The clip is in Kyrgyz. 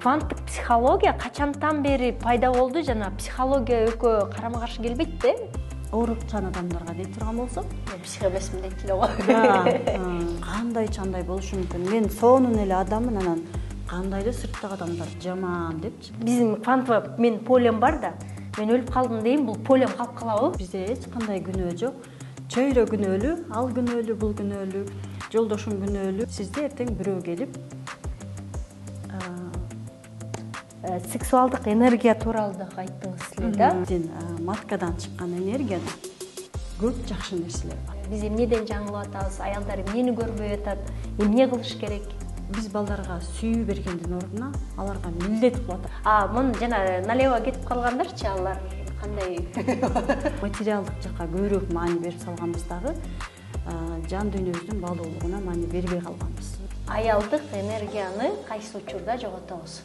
Кванттык психология качантан бери пайда болду жана психология экөө карама каршы келбейт да? Оорукчан адамдарга дей турган болсок, Псих эмесмин дейт эле го. кандай чандай болушу мүмкүн. Мен сонун эле адаммын, анан кандайдыр сырттагы адамдар жаман депчи. Биздин квантовый мен полем бар да. Мен өлүп калдым дейм, бул полем калып калабы? Бизде эч кандай күнөө жок. Чөйрө күнөөлүү, ал күнөөлүү, бул күнөөлүү, жолдошум күнөөлүү. Сизде эртең бирөө келип, Сексуалдык энергия тууралуу да айттыңыз эле да. биздин маткадан чыккан энергияда көп жакшы нерселер бар. Биз эмнеден жаңылып атабыз, аялдар эмнени көрбөй атат, эмне кылыш керек? Биз балдарга сүйүү бергендин ордуна аларга милдет кылып атат. Муну жана налево кетип калгандарчы, алар кандай? Материалдык жакка көбүрөөк маани берип салганбыз дагы, жан дүйнөбүздүн баалуулугуна маани бербей калганбыз. Аялдык энергияны кайсы учурда жоготобуз?